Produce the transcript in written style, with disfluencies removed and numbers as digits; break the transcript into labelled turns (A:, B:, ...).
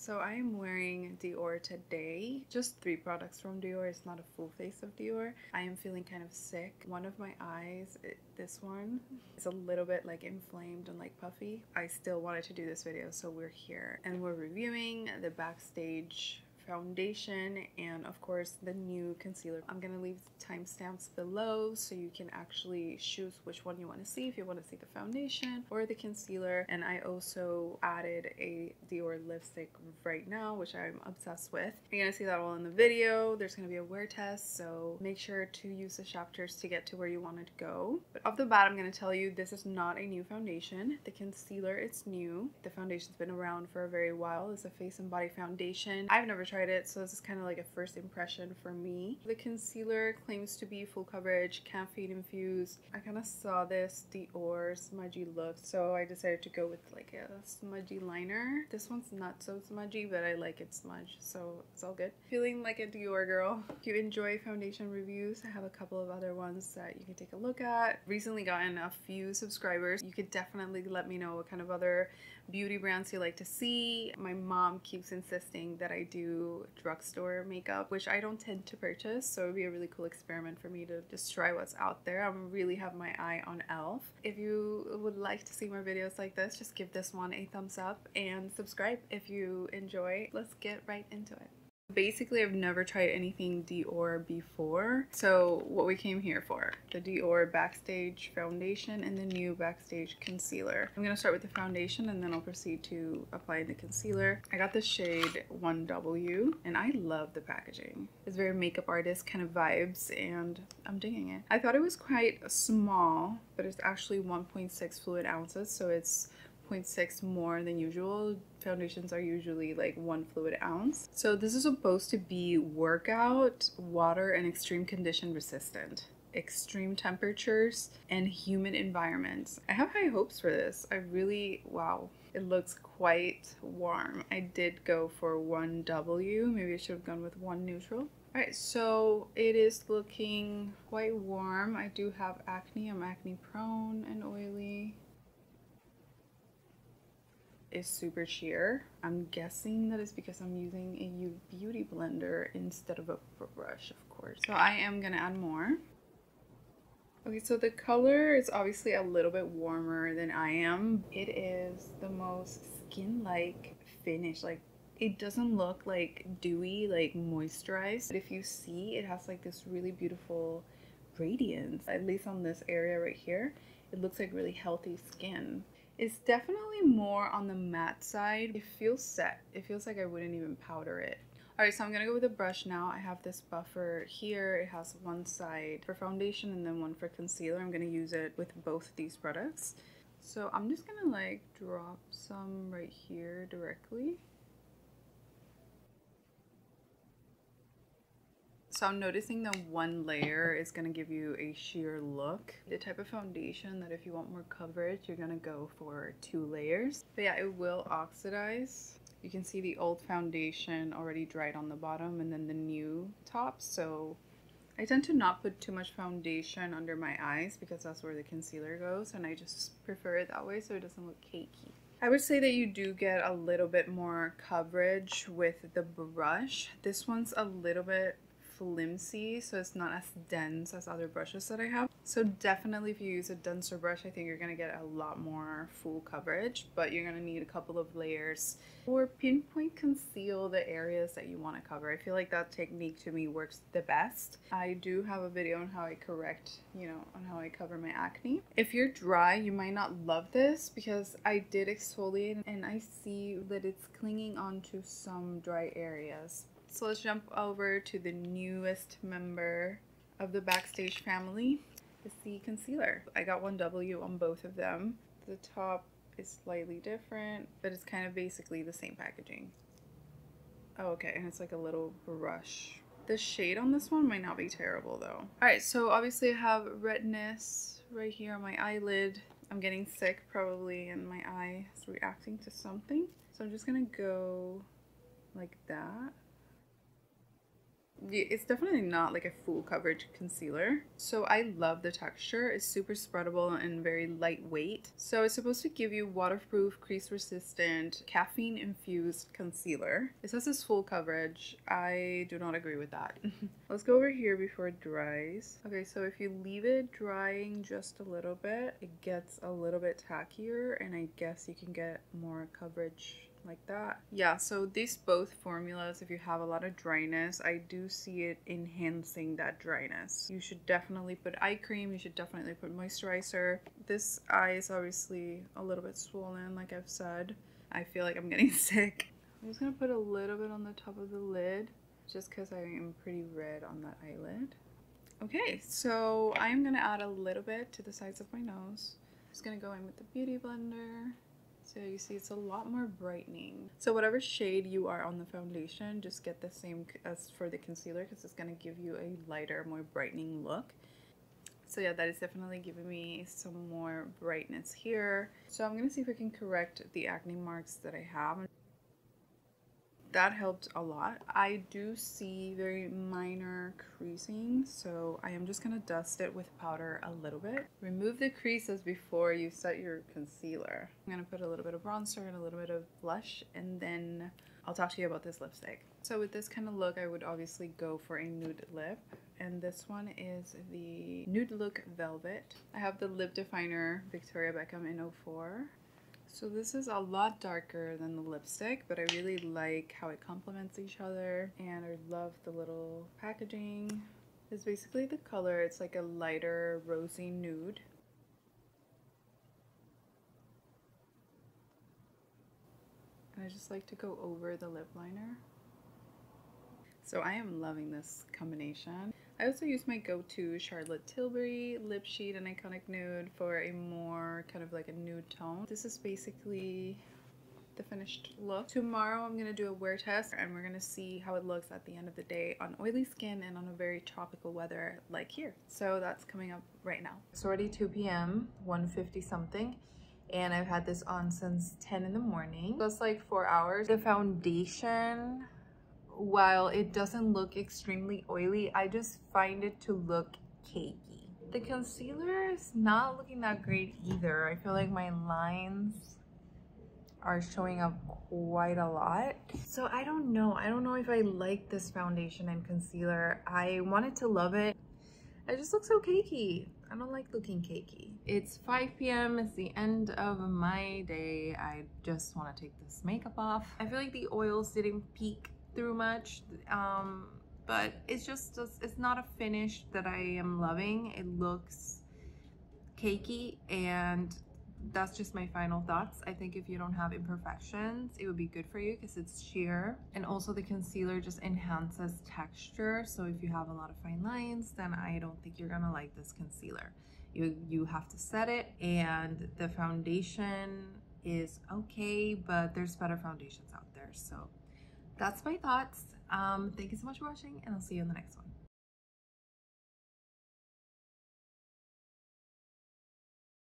A: So I am wearing Dior today. Just 3 products from Dior. It's not a full face of Dior. I am feeling kind of sick. One of my eyes, this one, is a little bit like inflamed and like puffy. I still wanted to do this video, so we're here. And we're reviewing the Backstage foundation and of course the new concealer. I'm gonna leave the timestamps below so you can actually choose which one you want to see, if you want to see the foundation or the concealer. And I also added a Dior lipstick right now, which I'm obsessed with. You're gonna see that all in the video. There's gonna be a wear test, so make sure to use the chapters to get to where you want to go. But off the bat, I'm gonna tell you this is not a new foundation. The concealer, it's new. The foundation's been around for a very while. It's a face and body foundation. I've never tried it, so this is kind of like a first impression for me. The concealer claims to be full coverage, caffeine infused. I kind of saw this Dior smudgy look, so I decided to go with like a smudgy liner. This one's not so smudgy, but I like it smudged, so it's all good. Feeling like a Dior girl. If you enjoy foundation reviews, I have a couple of other ones that you can take a look at. Recently gotten a few subscribers. You could definitely let me know what kind of other beauty brands you like to see. My mom keeps insisting that I do drugstore makeup, which I don't tend to purchase, so it would be a really cool experiment for me to just try what's out there. I really have my eye on e.l.f. If you would like to see more videos like this, just give this one a thumbs up and subscribe if you enjoy. Let's get right into it. Basically, I've never tried anything Dior before, so what we came here for, the Dior Backstage foundation and the new Backstage concealer. I'm going to start with the foundation and then I'll proceed to apply the concealer. I got the shade 1W and I love the packaging. It's very makeup artist kind of vibes and I'm digging it. I thought it was quite small, but it's actually 1.6 fluid ounces, so it's 0.6 more than usual. Foundations are usually like 1 fluid ounce. So this is supposed to be workout, water, and extreme condition resistant. Extreme temperatures and humid environments. I have high hopes for this. Wow. It looks quite warm. I did go for 1W. Maybe I should have gone with 1 neutral. Alright, so it is looking quite warm. I do have acne. I'm acne prone and oily. Is super sheer. I'm guessing that it's because I'm using a beauty blender instead of a brush, of course. So I am gonna add more. Okay, so the color is obviously a little bit warmer than I am. It is the most skin-like finish. Like, it doesn't look like dewy, like moisturized. But if you see, it has like this really beautiful radiance. At least on this area right here, it looks like really healthy skin. It's definitely more on the matte side. It feels set. It feels like I wouldn't even powder it. Alright, so I'm going to go with a brush now. I have this buffer here. It has one side for foundation and then one for concealer. I'm going to use it with both these products. So I'm just going to like drop some right here directly. So I'm noticing that 1 layer is going to give you a sheer look. The type of foundation that if you want more coverage, you're going to go for 2 layers. But yeah, it will oxidize. You can see the old foundation already dried on the bottom and then the new top. So I tend to not put too much foundation under my eyes because that's where the concealer goes. And I just prefer it that way so it doesn't look cakey. I would say that you do get a little bit more coverage with the brush. This one's a little bit flimsy, so it's not as dense as other brushes that I have. So definitely if you use a denser brush, I think you're going to get a lot more full coverage, but you're going to need a couple of layers or pinpoint conceal the areas that you want to cover. I feel like that technique to me works the best. I do have a video on how I correct, on how I cover my acne. If you're dry, you might not love this because I did exfoliate and I see that it's clinging onto some dry areas. So let's jump over to the newest member of the Backstage family. It's the concealer. I got 1W on both of them. The top is slightly different, but it's kind of basically the same packaging. Oh, okay, and it's like a little brush. The shade on this one might not be terrible though. Alright, so obviously I have redness right here on my eyelid. I'm getting sick probably and my eye is reacting to something. So I'm just gonna go like that. It's definitely not like a full coverage concealer. So I love the texture. It's super spreadable and very lightweight. So it's supposed to give you waterproof, crease resistant, caffeine infused concealer. It says it's full coverage. I do not agree with that. Let's go over here before it dries. Okay, so if you leave it drying just a little bit, it gets a little bit tackier, and I guess you can get more coverage like that. Yeah, so these both formulas, if you have a lot of dryness, I do see it enhancing that dryness. You should definitely put eye cream, you should definitely put moisturizer. This eye is obviously a little bit swollen, like I've said. I feel like I'm getting sick. I'm just gonna put a little bit on the top of the lid, just because I am pretty red on that eyelid. Okay, so I'm gonna add a little bit to the sides of my nose. Just gonna go in with the Beauty Blender. So you see it's a lot more brightening. So whatever shade you are on the foundation, just get the same as for the concealer, because it's going to give you a lighter, more brightening look. So yeah, that is definitely giving me some more brightness here. So I'm going to see if I can correct the acne marks that I have. That helped a lot. I do see very minor creasing, so I am just gonna dust it with powder a little bit. Remove the creases before you set your concealer. I'm gonna put a little bit of bronzer and a little bit of blush, and then I'll talk to you about this lipstick. So with this kind of look, I would obviously go for a nude lip, and this one is the Nude Look Velvet. I have the lip definer Victoria Beckham in 04. So this is a lot darker than the lipstick, but I really like how it complements each other, and I love the little packaging. It's basically the color, it's like a lighter rosy nude. And I just like to go over the lip liner. So I am loving this combination. I also use my go-to Charlotte Tilbury lip sheet in Iconic Nude for a more kind of like a nude tone. This is basically the finished look. Tomorrow I'm gonna do a wear test, and we're gonna see how it looks at the end of the day on oily skin and on a very tropical weather like here. So that's coming up right now. It's already 2 p.m., 1:50 something. And I've had this on since 10 in the morning. So it's like 4 hours. The foundation, while it doesn't look extremely oily, I just find it to look cakey. The concealer is not looking that great either. I feel like my lines are showing up quite a lot. So I don't know if I like this foundation and concealer. I wanted to love it. It just looks so cakey. I don't like looking cakey. It's 5 p.m. It's the end of my day. I just want to take this makeup off. I feel like the oils didn't peek through much, but it's not a finish that I am loving. It looks cakey, and that's just my final thoughts. I think if you don't have imperfections, it would be good for you because it's sheer, and also the concealer just enhances texture. So if you have a lot of fine lines, then I don't think you're gonna like this concealer. You have to set it, and the foundation is okay, but there's better foundations out there. So that's my thoughts. Thank you so much for watching, and I'll see you in the next one.